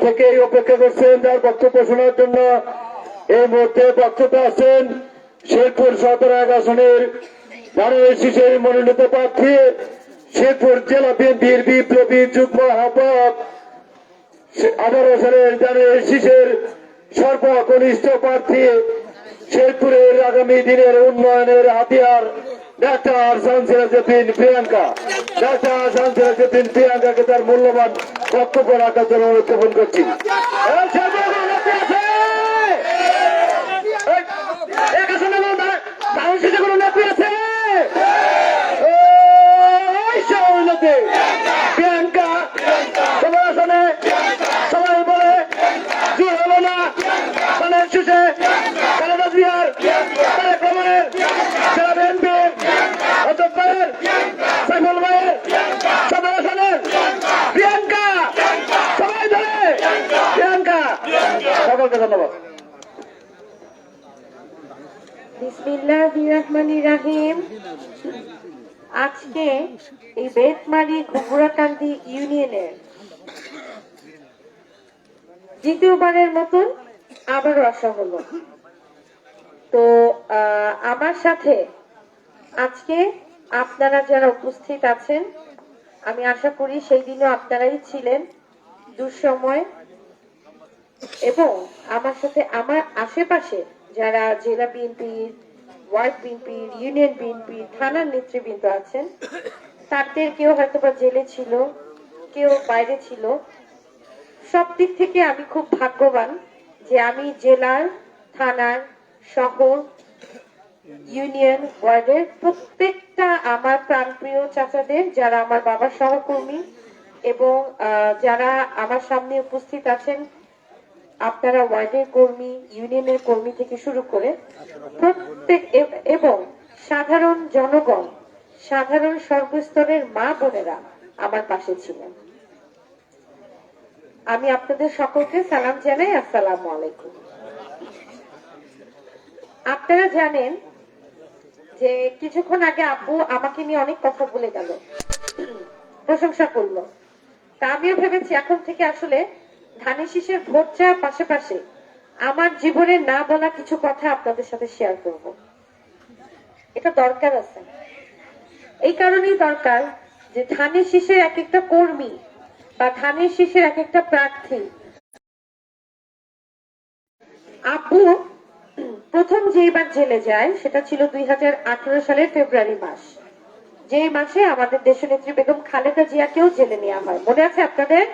থেকেই অপেক্ষা করছেন যার বক্তব্য শোনার জন্য। এই মুহূর্তে বক্তব্য আছেন শেরপুর ১৭ আসনের ধানের শীষের মনোনীত প্রার্থী, শেরপুর জেলা বিএনপির বিপ্লবী যুগ্ম আহ্বায়ক, 18 সালের ধানের শীষের সর্বকনিষ্ঠ প্রার্থী, শেরপুরের আগামী দিনের উন্নয়নের হাতিয়ার ডাক্তার শামসিরাজউদ্দিন প্রিয়াঙ্কা। ডাক্তার শামসিরাজউদ্দিন প্রিয়াঙ্কাকে তার মূল্যবান বক্তব্য রাখার জন্য অনুরোধ করছি। প্রিয়াঙ্কা সবার আসনে সবাই বলে জি হলো না ধানের শীষে খালেদা জিয়ার তারেক রহমানের জেলা বিএনপির অধ্যক্ষের সাইফুল ভাইয়ের সদর আসনের প্রিয়াঙ্কা সবাই ধরে প্রিয়াঙ্কা। সকলকে ধন্যবাদ। বিসমিল্লাহির রহমানির রহিম। আজকে এই বেতমারি ঘুঘুরাকান্দি ইউনিয়নের দ্বিতীয়বারের মতন আবারও আসা হলো। তো আমার সাথে আজকে আপনারা যারা উপস্থিত আছেন, আমি আশা করি সেই দিনও আপনারাই ছিলেন দুঃসময়, এবং আমার সাথে আমার আশেপাশে যারা জেলা বিএনপির, ওয়ার্ড বিএনপির, ইউনিয়ন বিএনপির, থানার নেতৃবৃন্দ আছেন, তাদের কেউ হয়তো বা জেলে ছিল, কেউ বাইরে ছিল। সব দিক থেকে আমি খুব ভাগ্যবান যে আমি জেলার, থানার, শহর, ইউনিয়ন, ওয়ার্ডের প্রত্যেকটা আমার প্রাণপ্রিয় চাচাদের, যারা আমার বাবার সহকর্মী এবং যারা আমার সামনে উপস্থিত আছেন, আপনারা ওয়ার্ডের কর্মী, ইউনিয়নের কর্মী থেকে শুরু করে প্রত্যেক এবং সাধারণ জনগণ, সাধারণ সর্বস্তরের মা বোনেরা আমার পাশে ছিলেন। আমি আপনাদের সকলকে সালাম জানাই, আসসালামু আলাইকুম। আপনারা জানেন যে কিছুক্ষণ আগে আব্বু আমাকে নিয়ে অনেক কথা বলে গেল, প্রশংসা করলো। তা আমিও ভেবেছি এখন থেকে আসলে ধানের শীষের ভোট চাওয়ার পাশাপাশি আমার জীবনের না বলা কিছু কথা আপনাদের সাথে শেয়ার করব। এটা দরকার আছে, এই কারণেই দরকার যে ধানের শীষের এক একটা কর্মী বা ধানের শীষের এক একটা প্রার্থী। আব্বু প্রথম যেইবার জেলে যায় সেটা ছিল 2018 সালের ফেব্রুয়ারি মাস, যে মাসে আমাদের দেশনেত্রী বেগম খালেদা জিয়াকেও জেলে নেওয়া হয়, মনে আছে আপনাদের?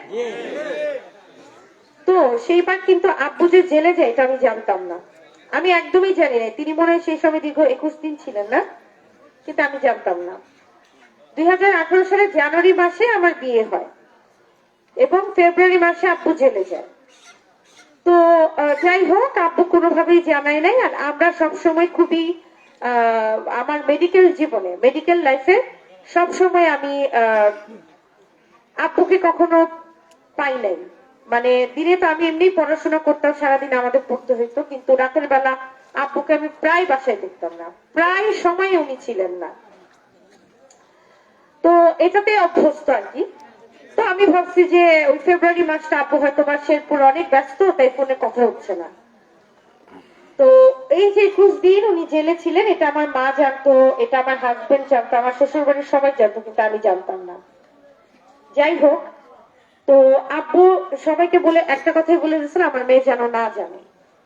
তো সেইবার কিন্তু আব্বু যে জেলে যায় এটা আমি জানতাম না, আমি একদমই জানি না। তিনি মনে হয় সেই সময় দীর্ঘ 21 দিন ছিলেন না, কিন্তু আমি জানতাম না। 2018 সালের জানুয়ারি মাসে আমার বিয়ে হয় এবং ফেব্রুয়ারি মাসে আব্বু জেলে যায়। তো যাই হোক, আব্বু কোনোভাবেই জানায় নাই। আর আমরা সবসময় খুবই আমার মেডিকেল জীবনে, মেডিকেল লাইফে সবসময় আমি আব্বুকে কখনো পাই নাই। মানে দিনে তো আমি এমনি পড়াশোনা করতাম, সারাদিন আমাদের পড়তে হইতো, কিন্তু রাতের বেলা আব্বুকে আমি প্রায় বাসায় দেখতাম না, প্রায় সময় উনি ছিলেন না। তো এটাতে অভ্যস্ত আর কি। তো আমি ভাবছি যে ওই ফেব্রুয়ারি মাসটা আব্বু হয়তো বা শেরপুর অনেক ব্যস্ত, তাই ফোনে কথা হচ্ছে না। তো এই যে 21 দিন উনি জেলে ছিলেন, এটা আমার মা জানতো, এটা আমার হাজবেন্ড জানতো, আমার শ্বশুর বাড়ির সবাই জানতো, কিন্তু আমি জানতাম না। যাই হোক, তো আব্বু সবাইকে বলে একটা কথাই বলে দিয়েছিল, আমার মেয়ে যেন না জানে,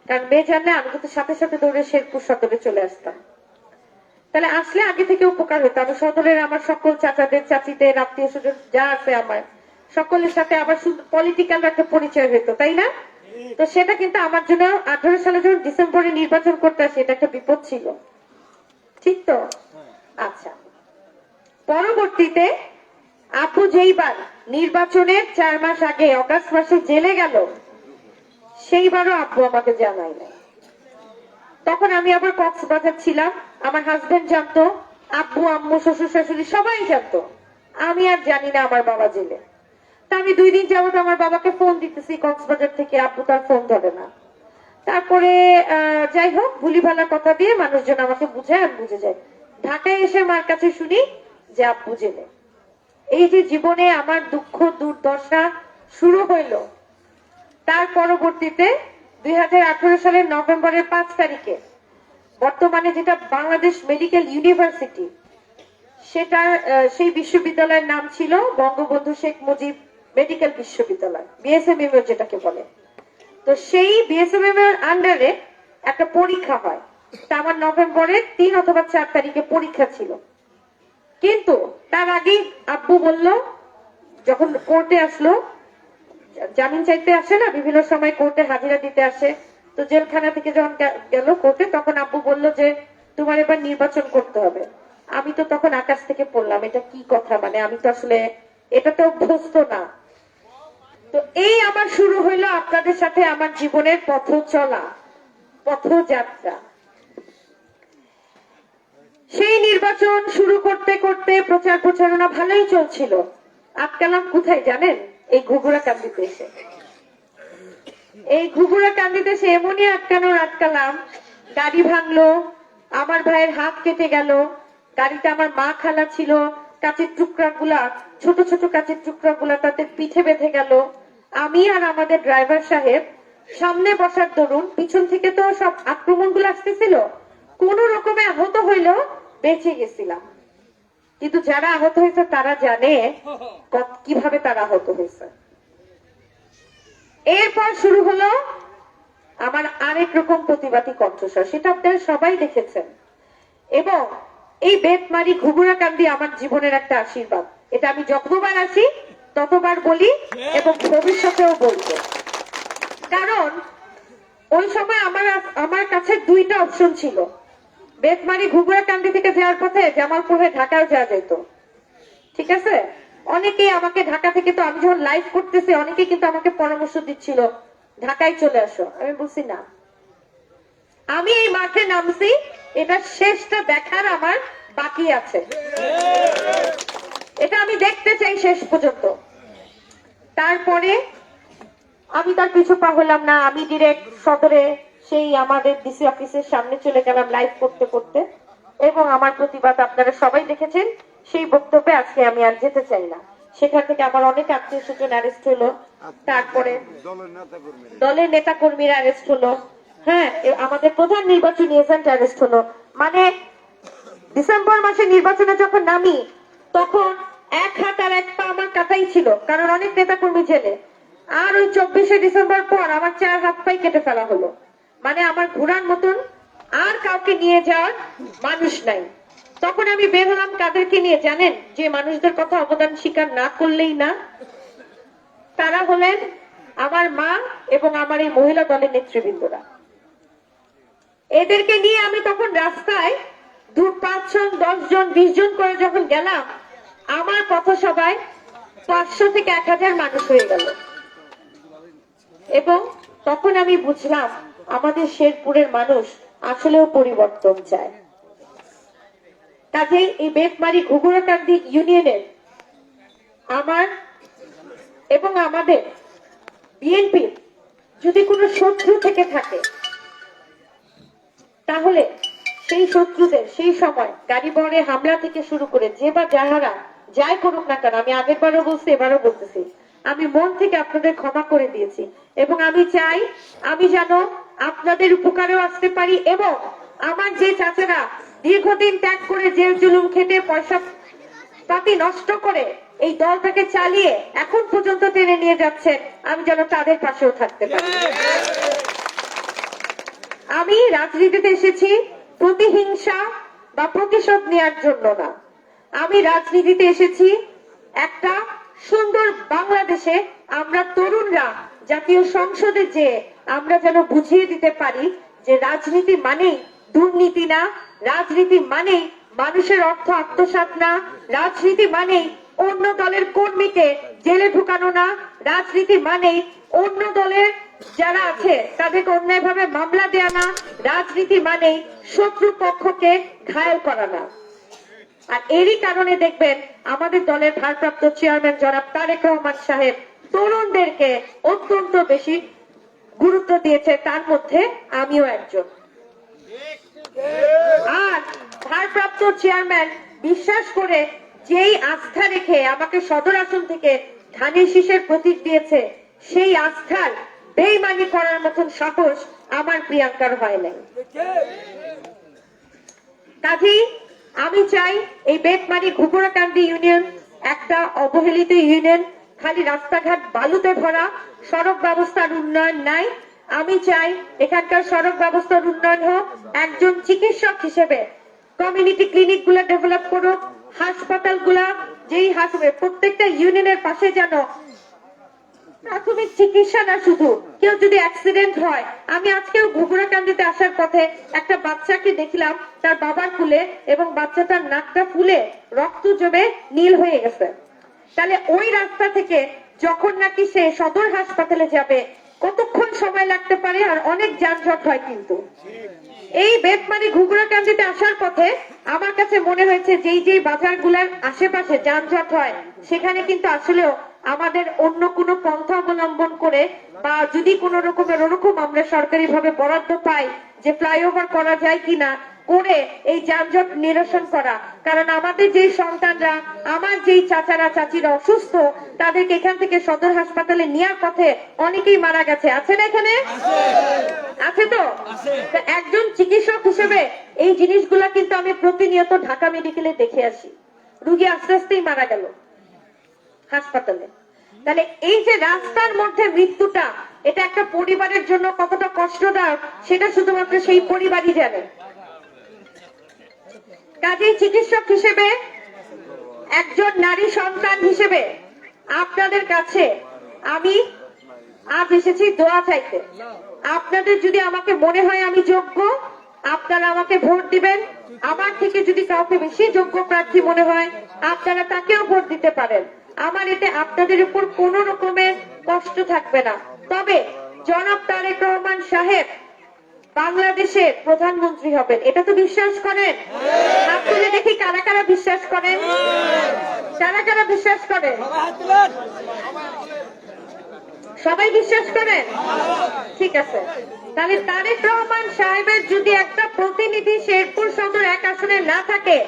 কারণ মেয়ে জানলে আমি কিন্তু সাথে সাথে দৌড়ে শেরপুর সদরে চলে আসতাম। তাহলে আসলে আগে থেকে উপকার হতো। আমি সদরের আমার সকল চাচাদের, চাচিদের, আত্মীয় স্বজন যা আছে আমার সকলের সাথে আবার শুধু পলিটিক্যাল একটা পরিচয় হইতো, তাই না? তো সেটা কিন্তু আমার জন্য 18 সালে যখন ডিসেম্বরে নির্বাচন করতে আসে, এটা একটা বিপদ ছিল, ঠিক তো? আচ্ছা, পরবর্তীতে আপু যেইবার নির্বাচনের 4 মাস আগে অগাস্ট মাসে জেলে গেল, সেইবারও আপু আমাকে জানায় নাই। তখন আমি আবার কক্সবাজার ছিলাম, আমার হাজবেন্ড জানতো, আব্বু, আম্মু, শ্বশুর শাশুড়ি সবাই জানতো, আমি আর জানি না আমার বাবা জেলে। তা আমি 2 দিন যাবত আমার বাবাকে ফোন দিতেছি কক্সবাজার থেকে, আব্বু তার ফোন ধরে না। তারপরে যাই হোক, ভুলি ভালা কথা দিয়ে মানুষজন আমাকে বুঝায়, আমি বুঝে যাই। ঢাকায় এসে মার কাছে শুনি যে আব্বু জেলে। এই যে জীবনে আমার দুঃখ দুর্দশা শুরু হইলো, তার পরবর্তীতে 2018 সালের নভেম্বরের 5 তারিখে বর্তমানে যেটা বাংলাদেশ মেডিকেল ইউনিভার্সিটি, সেটার সেই বিশ্ববিদ্যালয়ের নাম ছিল বঙ্গবন্ধু শেখ মুজিব মেডিকেল বিশ্ববিদ্যালয়, বিএসএমএম যেটাকে বলে। তো সেই বিএসএমএম এর আন্ডারে একটা পরীক্ষা হয়। তা আমার নভেম্বরের 3 অথবা 4 তারিখে পরীক্ষা ছিল। কিন্তু তার আগেই আব্বু বলল, যখন কোর্টে আসলো, জামিন চাইতে আসে না, বিভিন্ন সময় কোর্টে হাজিরা দিতে আসে, তো জেলখানা থেকে যখন গেল কোর্টে, তখন আব্বু বলল যে তোমার এবার নির্বাচন করতে হবে। আমি তো তখন আকাশ থেকে পড়লাম, এটা কি কথা, মানে আমি তো আসলে এটাতে অভ্যস্ত না। তো এই আমার শুরু হইলো আপনাদের সাথে আমার জীবনের পথ চলা, পথযাত্রা। সেই নির্বাচন শুরু করতে করতে প্রচার প্রচারণা ভালোই চলছিল। আটকালাম কোথায় জানেন? এই ঘুঘুড়াকান্দিতে এসে। এই ঘুঘুড়াকান্দিতে এসে এমনই আটকালাম, গাড়ি ভাঙলো, আমার ভাইয়ের হাত কেটে গেল, গাড়িতে আমার মা খালা ছিল, কাঁচের টুকরা গুলা, ছোট ছোট কাঁচের টুকরা গুলা তাদের পিঠে বেঁধে গেল। আমি আর আমাদের ড্রাইভার সাহেব সামনে বসার দরুন পিছন থেকে তো সব আক্রমণ গুলো আসতেছিল, কোন রকমে আহত হইলেও বেঁচে গেছিলাম। কিন্তু যারা আহত হয়েছে তারা জানে কিভাবে তারা আহত হয়েছে। এরপর শুরু হলো আমার আরেক রকম প্রতিবাদী কণ্ঠস্বর, সেটা আপনারা সবাই দেখেছেন। এবং এই বেতমারি ঘুঘুড়াকান্দি আমার জীবনের একটা আশীর্বাদ। এটা আমি যতবার আসি ততবার বলি এবং ভবিষ্যতেও বলবো। কারণ ওই সময় আমার কাছে দুইটা অপশন ছিল। বেতমারি ঘুঘুড়াকান্দি থেকে যাওয়ার পথে জামালপুর হয়ে ঢাকায় যাওয়া যেত, ঠিক আছে? অনেকেই আমাকে ঢাকা থেকে, তো আমি যখন লাইভ করতেছি অনেকেই কিন্তু আমাকে পরামর্শ দিচ্ছিল ঢাকায় চলে আসো। আমি বলছি না, আমি এই মাঠে নামছি, এটা শেষটা দেখার আমার বাকি আছে, এটা আমি দেখতে চাই শেষ পর্যন্ত। তারপরে আমি তার পিছু পা হলাম না, আমি ডিরেক্ট সদরে সেই আমাদের ডিসি অফিসের সামনে চলে গেলাম লাইভ করতে করতে। এবং আমার প্রতিবাদ আপনারা সবাই দেখেছেন। সেই বক্তব্যে আজকে আমি আর যেতে চাই না। সেখান থেকে আমার অনেক আত্মীয় স্বজন অ্যারেস্ট হলো, তারপরে দলের নেতা কর্মীরা অ্যারেস্ট হলো, হ্যাঁ, আমাদের প্রধান নির্বাচনী এজেন্ট অ্যারেস্ট হলো। মানে ডিসেম্বর মাসে নির্বাচনে যখন নামি তখন এক হাত আর এক পা আমার কাটাই ছিল, কারণ অনেক নেতা কর্মী জেলে। আর ওই 24শে ডিসেম্বর পর আমার 4 হাত পাই কেটে ফেলা হলো। মানে আমার ঘোরার মতন আর কাউকে নিয়ে যাওয়ার মানুষ নাই। তখন আমি বের হলাম কাদেরকে নিয়ে জানেন? যে মানুষদের কথা অবদান স্বীকার না করলেই না, তারা হলেন আমার মা এবং আমার এই মহিলা দলের নেতৃবৃন্দরা। এদেরকে নিয়ে আমি তখন রাস্তায় 5 জন 10 জন 20 জন করে যখন গেলাম, আমার পথসভায় 500 থেকে 1000 মানুষ হয়ে গেল। এবং তখন আমি বুঝলাম আমাদের শেরপুরের মানুষ আসলেও পরিবর্তন চায়। কাজেই এই বেতমারি ঘুঘুড়াকান্দি ইউনিয়নের আমার এবং আমাদের বিএনপির যদি কোনো শত্রু থেকে থাকে, তাহলে সেই শত্রুদের সেই সময় গাড়ি বহরে হামলা থেকে শুরু করে যে বা যাহারা যাই করুক না কেন, আমি আগের বারও বলছি, এবারও বলতেছি, আমি মন থেকে আপনাদের ক্ষমা করে দিয়েছি। এবং আমি চাই আমি যেন আপনাদের উপকারেও আসতে পারি। এবং আমার যে চাচারা দীর্ঘদিন ত্যাগ করে জেল জুলুম খেটে পয়সা পাতি নষ্ট করে এই দলটাকে চালিয়ে এখন পর্যন্ত টেনে নিয়ে যাচ্ছেন, আমি যেন তাদের পাশেও থাকতে পারি। আমি রাজনীতিতে এসেছি প্রতিহিংসা বা প্রতিশোধ নেওয়ার জন্য না। আমি রাজনীতিতে এসেছি একটা সুন্দর বাংলাদেশে আমরা তরুণরা জাতীয় সংসদে যে আমরা যেন বুঝিয়ে দিতে পারি যে রাজনীতি মানেই দুর্নীতি না, রাজনীতি মানেই মানুষের অর্থ আত্মসাৎ না, রাজনীতি মানেই অন্য দলের কর্মীকে জেলে ঢুকানো না, রাজনীতি মানেই অন্য দলের যারা আছে তাদেরকে অন্যায়ভাবে মামলা দেয়া না, রাজনীতি মানেই শত্রু পক্ষকে ঘায়েল করা না। আর এরই কারণে দেখবেন আমাদের দলের ভারপ্রাপ্ত চেয়ারম্যান জনাব তারেক রহমান সাহেব তরুণদেরকে অত্যন্ত বেশি গুরুত্ব দিয়েছে, তার মধ্যে আমিও একজন। আর ভারপ্রাপ্ত চেয়ারম্যান বিশ্বাস করে যেই আস্থা রেখে আমাকে সদর আসন থেকে ধানের শীষের প্রতীক দিয়েছে, সেই আস্থার বেইমানি করার মতন সাহস আমার প্রিয়াঙ্কার হয় নাই। কাজেই আমি চাই এই বেতমারি ঘুঘুরাকান্দি ইউনিয়ন একটা অবহেলিত ইউনিয়ন, খালি রাস্তাঘাট বালুতে ভরা, সড়ক ব্যবস্থার উন্নয়ন নাই। আমি চাই এখানকার সড়ক ব্যবস্থার উন্নয়ন হোক, একজন চিকিৎসক হিসেবে কমিউনিটি ক্লিনিক গুলা ডেভেলপ করুক, হাসপাতাল গুলা যেই হাসপাতাল প্রত্যেকটা ইউনিয়নের পাশে যেন প্রাথমিক চিকিৎসা না, শুধু কেউ যদি অ্যাক্সিডেন্ট হয়। আমি আজকেও ঘুঘুরাকান্দিতে আসার পথে একটা বাচ্চাকে দেখলাম তার বাবার কুলে, এবং বাচ্চাটার নাকটা ফুলে রক্ত জমে নীল হয়ে গেছে। তাহলে ওই রাস্তা থেকে যখন নাকি সে সদর হাসপাতালে যাবে কতক্ষণ সময় লাগতে পারে, আর অনেক যানজট হয়। কিন্তু এই বেতমারি ঘুঘুরাকান্দিতে আসার পথে আমার কাছে মনে হয়েছে যেই বাজারগুলোর আশেপাশে যানজট হয় সেখানে কিন্তু আসলেও আমাদের অন্য কোনো পন্থা অবলম্বন করে, বা যদি কোন রকমের ওরকম আমরা সরকারি ভাবে বরাদ্দ পাই যে ফ্লাইওভার করা যায় কিনা, করে এই যানজট নিরসন করা। কারণ আমাদের যেই সন্তানরা, আমার যেই চাচারা চাচিরা অসুস্থ, তাদেরকে এখান থেকে সদর হাসপাতালে নেওয়ার পথে অনেকেই মারা গেছে। আছে না এখানে? আছে তো? একজন চিকিৎসক হিসেবে এই জিনিসগুলা কিন্তু আমি প্রতিনিয়ত ঢাকা মেডিকেলে দেখে আসি, রুগী আস্তে আস্তেই মারা গেল হাসপাতালে। তাহলে এই যে রাস্তার মধ্যে মৃত্যুটা, এটা একটা পরিবারের জন্য কতটা কষ্টদায়ক সেটা শুধুমাত্র সেই পরিবারই জানে। কাজেই চিকিৎসক হিসেবে, একজন নারী সন্তান হিসেবে আপনাদের কাছে আমি আজ এসেছি দোয়া চাইতে। আপনাদের যদি আমাকে মনে হয় আমি যোগ্য, আপনারা আমাকে ভোট দিবেন। আমার থেকে যদি কাউকে বেশি যোগ্য প্রার্থী মনে হয়, আপনারা তাকেও ভোট দিতে পারেন। আমার এতে আপনাদের উপর কোন রকমের কষ্ট থাকবে না। তবে জনাব তারেক রহমান সাহেব বাংলাদেশের প্রধানমন্ত্রী হবেন, এটা তো বিশ্বাস করেন? হাত তুলে দেখি কারা কারা বিশ্বাস করেন, কারা কারা বিশ্বাস করেন? সবাই বিশ্বাস করেন? ঠিক আছে। তাহলে তারেক রহমান সাহেবের যদি একটা প্রতিনিধি শেরপুর সদর 1 আসনে না থাকে,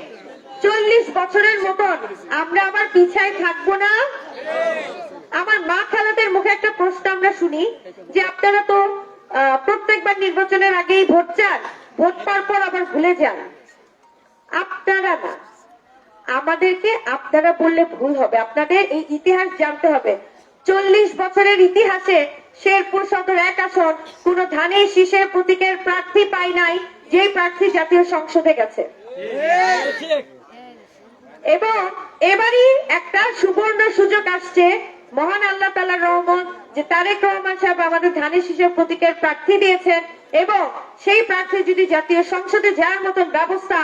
40 বছরের মতন আমরা আবার পিছায় থাকবো না। আমার মা খালাদের মুখে একটা প্রশ্ন আমরা শুনি যে আপনারা তো প্রত্যেকবার নির্বাচনের আগেই ভোট চান, ভোট পাওয়ার পর আবার ভুলে যান। আপনারা না, আমাদেরকে আপনারা বললে ভুল হবে। আপনাদের এই ইতিহাস জানতে হবে। 40 বছরের ইতিহাসে শেরপুর সদর 1 আসন কোন ধানের শীষের প্রতীকের প্রার্থী পাই নাই, যে প্রার্থী জাতীয় সংসদে গেছে। এবং এবারই একটা সুবর্ণ সুযোগ আসছে, মহান আল্লাহ তাআলার রহমত, যে তারেক রহমান সাহেব আমাদের ধানের শীষের প্রতীকের প্রার্থী দিয়েছেন, এবং সেই প্রার্থী যদি জাতীয় সংসদে যাওয়ার মতন ব্যবস্থা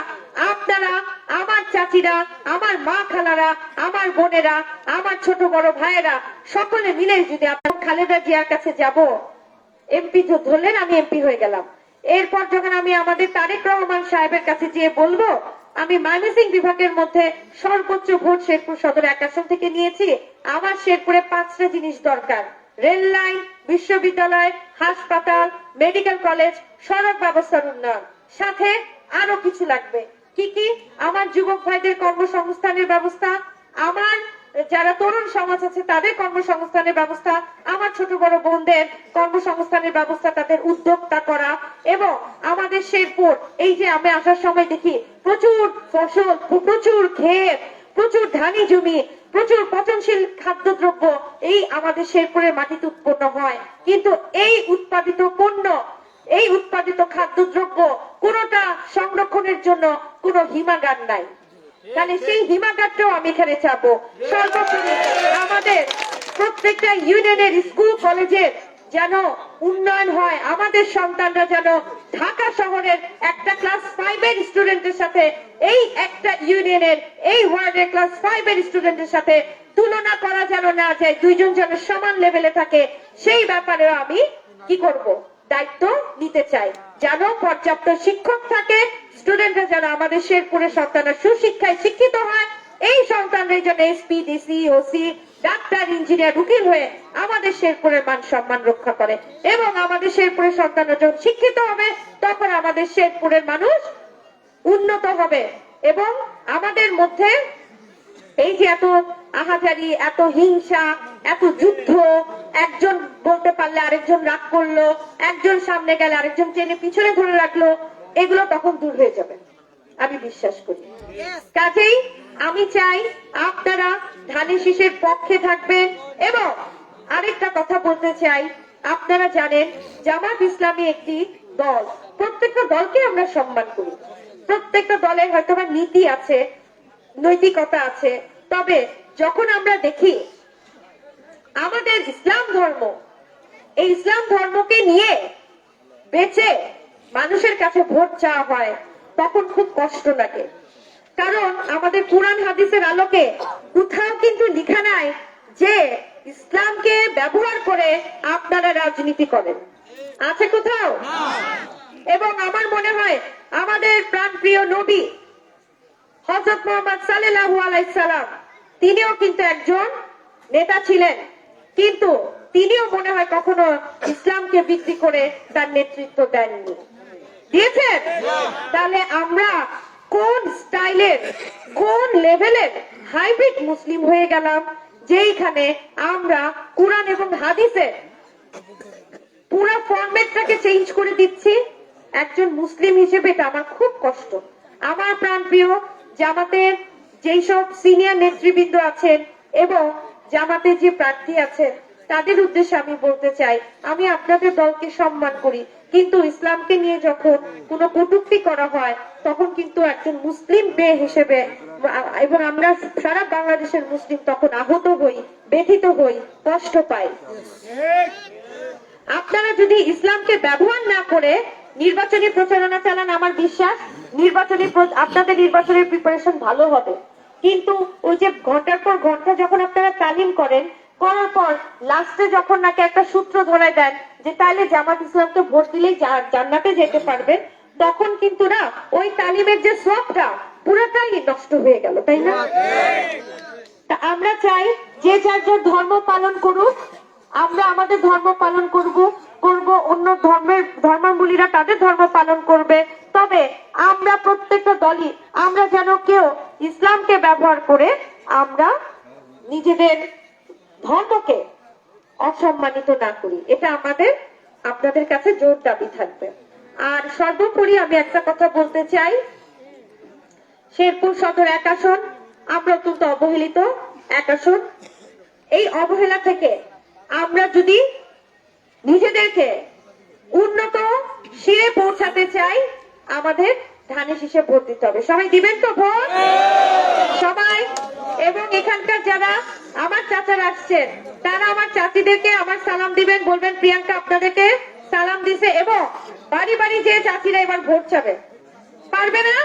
আপনারা, আমার চাচিরা, আমার মা খালারা, আমার বোনেরা, আমার ছোট বড় ভাইয়েরা সকলে মিলে যদি আপনার খালেদা জিয়ার কাছে যাব, এমপি ধরলেন, আমি এমপি হয়ে গেলাম। এরপর যখন আমি আমাদের তারেক রহমান সাহেবের কাছে গিয়ে বলবো আমি ময়মনসিংহ বিভাগের মধ্যে সর্বোচ্চ ভোট শেরপুর সদর 1 আসন থেকে নিয়েছি, আমার শেরপুরে 5টা জিনিস দরকার: রেল লাইন, বিশ্ববিদ্যালয়, হাসপাতাল, মেডিকেল কলেজ, সড়ক ব্যবস্থার উন্নয়ন, সাথে আরো কিছু লাগবে। কি কি? আমার যুবক ভাইদের কর্মসংস্থানের ব্যবস্থা, আমার যারা তরুণ সমাজ আছে তাদের কর্মসংস্থানের ব্যবস্থা, আমার ছোট বড় বোনদের কর্মসংস্থানের ব্যবস্থা, তাদের উদ্যোক্তা করা, এবং আমাদের শেরপুর, এই যে আমি আসার সময় দেখি প্রচুর ফসল, প্রচুর ক্ষেত, প্রচুর ধানি জমি, প্রচুর পচনশীল খাদ্যদ্রব্য এই আমাদের শেরপুরের মাটিতে উৎপন্ন হয়, কিন্তু এই উৎপাদিত পণ্য, এই উৎপাদিত খাদ্যদ্রব্য কোনোটা সংরক্ষণের জন্য কোনো হিমাগার নাই। তাহলে সেই হিমাগারটাও আমি এখানে চাবো। সর্বোপরি আমাদের প্রত্যেকটা ইউনিয়নের স্কুল কলেজের যেন উন্নয়ন হয়, আমাদের সন্তানরা যেন ঢাকা শহরের একটা ক্লাস 5 এর স্টুডেন্টের সাথে, এই একটা ইউনিয়নের এই ওয়ার্ডের ক্লাস 5 এর স্টুডেন্টের সাথে তুলনা করা যেন না যায়, দুইজন যেন সমান লেভেলে থাকে, সেই ব্যাপারে আমি কি করব, দায়িত্ব নিতে চাই। যেন পর্যাপ্ত শিক্ষক থাকে, স্টুডেন্টরা যেন আমাদের শেরপুরের সন্তানরা সুশিক্ষায় শিক্ষিত হয়, এই সন্তানরা যেন SP, DC, OC, doctor, engineer, উকিল হয়ে আমাদের শেরপুরের মান সম্মান রক্ষা করে। এবং আমাদের শেরপুরের সন্তানরা যখন শিক্ষিত হবে তখন আমাদের শেরপুরের মানুষ উন্নত হবে, এবং আমাদের মধ্যে এই যে এত আহাজারি, এত হিংসা, এত যুদ্ধ, একজন বলতে পারলে আরেকজন রাগ করলো, একজন সামনে গেলে আরেকজন টেনে পিছনে ধরে রাখলো, এগুলো তখন দূর হয়ে যাবে আমি বিশ্বাস করি। কাজেই আমি চাই আপনারা ধানের শীষের পক্ষে থাকবেন। এবং আরেকটা কথা বলতে চাই, আপনারা জানেন জামাত ইসলামী একটি দল, প্রত্যেকটা দলকে আমরা সম্মান করি, প্রত্যেকটা দলের হয়তো বা নীতি আছে, নৈতিকতা আছে, তবে যখন আমরা দেখি আমাদের ইসলাম ধর্ম, এই ইসলাম ধর্মকে নিয়ে বেঁচে মানুষের কাছে ভোট চাওয়া হয়, তখন খুব কষ্ট লাগে। কারণ আমাদের কোরআন হাদিসের আলোকে কোথাও কিন্তু লেখা নাই যে ইসলামকে ব্যবহার করে আপনারা রাজনীতি করেন, আছে কোথাও? এবং আমার মনে হয় আমাদের প্রাণপ্রিয় নবী হযরত মুহাম্মদ সাল্লাল্লাহু আলাইহি সাল্লাম, তিনিও কিন্তু একজন নেতা ছিলেন, কিন্তু তিনিও মনে হয় কখনো ইসলামকে বিক্রি করে তার নেতৃত্ব দেননি, দিয়েছেন? তাহলে আমরা কোন স্টাইলের, কোন লেভেলের হাইব্রিড মুসলিম হয়ে গেলাম, যেইখানে আমরা কোরআন এবং হাদিসের পুরো ফরম্যাটটাকে চেঞ্জ করে দিচ্ছি। একজন মুসলিম হিসেবে এটা আমার খুব কষ্ট। আমার প্রাণপ্রিয় জামাতের যেই সব সিনিয়র নেতৃবৃন্দ আছেন এবং জামাতের যে প্রার্থী আছেন, তাদের উদ্দেশ্যে আমি বলতে চাই, আমি আপনাদের দলকে সম্মান করি, কিন্তু ইসলামকে নিয়ে যখন কোনো কটূক্তি করা হয়, তখন কিন্তু একজন মুসলিম মেয়ে হিসেবে এবং আমরা সারা বাংলাদেশের মুসলিম তখন আহত হই, ব্যথিত হই, কষ্ট পাই। আপনারা যদি ইসলামকে ব্যবহার না করে নির্বাচনী প্রচারণা চালান, আমার বিশ্বাস আপনাদের নির্বাচনের প্রিপারেশন ভালো হবে। কিন্তু ওই যে ঘন্টার পর ঘন্টা যখন আপনারা তালিম করেন, করার পর লাস্টে যখন নাকি একটা সূত্র ধরায় দেন যে তাইলে জামাত ইসলামকে ভোট দিলেই জান্নাতে যেতে পারবেন, তখন কিন্তু না ওই তালিমের যে সবটা পুরোটাই নষ্ট হয়ে গেল, তাই না? তা আমরা চাই যে যার যার ধর্ম পালন করুক, আমরা আমাদের ধর্ম পালন করব, অন্য ধর্মাবলীরা তাদের ধর্ম পালন করবে। তবে আমরা প্রত্যেকটা দলই আমরা যেন কেউ ইসলামকে ব্যবহার করে আমরা নিজেদের ধর্মকে অসম্মানিত না করি, এটা আমাদের আপনাদের কাছে জোর দাবি থাকবে। আর সর্বোপরি আমি একটা কথা বলতে চাই, শেরপুর সদর 1 আসন আমরা অত্যন্ত অবহেলিত 1 আসন। এই অবহেলা থেকে আমরা যদি নিজেদেরকে উন্নত শিরে পৌঁছাতে চাই, আমাদের ধানের শীষে ভোট দিতে হবে। সবাই দিবেন তো ভোট? সবাই। এবং এখানকার যারা আমার চাচারা আসছেন, তারা আমার চাচিদেরকে আমার সালাম দিবেন, বলবেন প্রিয়াঙ্কা আপনাদেরকে সালাম দিছে। এবং বাড়ি বাড়ি যে চাচিরা এবার ভোট চাবে, পারবে না?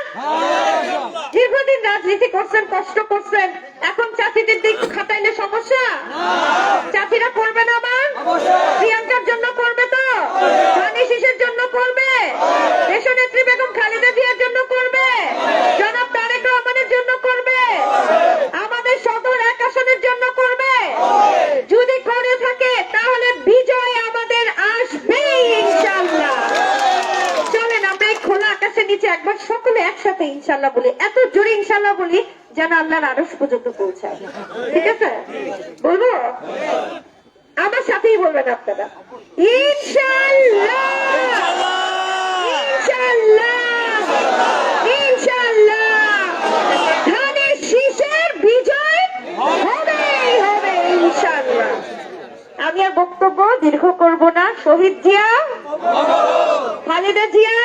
দীর্ঘদিন রাজনীতি করছেন, কষ্ট করছেন, এখন চাচিদের দিক খাটাইলে সমস্যা? চাচিরা করবে না? আমার প্রিয়াঙ্কার জন্য করবে তো? ধানের শীষের জন্য করবে? দেশনেত্রী বেগম খালেদা জিয়ার জন্য করবে? জনাব তারেক রহমানের জন্য করবে? আমাদের সদর 1 আসনের জন্য করবে? যদি করে থাকে তাহলে বিজয় আমাদের আসবেই ইনশাআল্লাহ। চলেন আমরা এই খোলা আকাশের নিচে একবার সকলে একসাথে ইনশাআল্লাহ বলি, এত জোরে ইনশাআল্লাহ বলি যেন আল্লাহর আরশ পর্যন্ত পৌঁছায়। ঠিক আছে? বলবো? আমার সাথেই বলবেন আপনারা, ইনশাআল্লাহ, ইনশাআল্লাহ, ইনশাআল্লাহ। ধানের শীষের বিজয় হবেই হবে ইনশাআল্লাহ। আমি আর বক্তব্য দীর্ঘ করব না। শহীদ জিয়া, খালেদা জিয়া,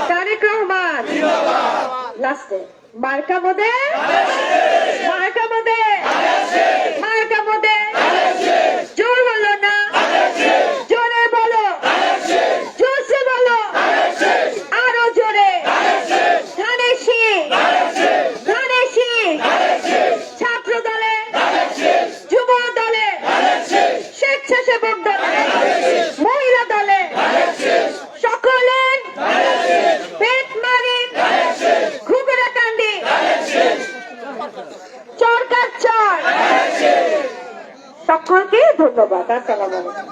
তারেক রহমান, লাস্টে মার্কা মোদের, মার্কা মোদের, মার্কা মোদের। জোর হলো না, জোরে বলো, জোরসে বলো, আরো জোরে। ধানের শীষ, ধানের শীষ। ছাত্র দলে, যুব দলে, স্বেচ্ছাসেবক দলে, মহিলা দলে, সকলের পেট মারি, ঘুঘরাকান্দি, চরকাচ্চর। সকলকে ধন্যবাদ। আসসালামু আলাইকুম।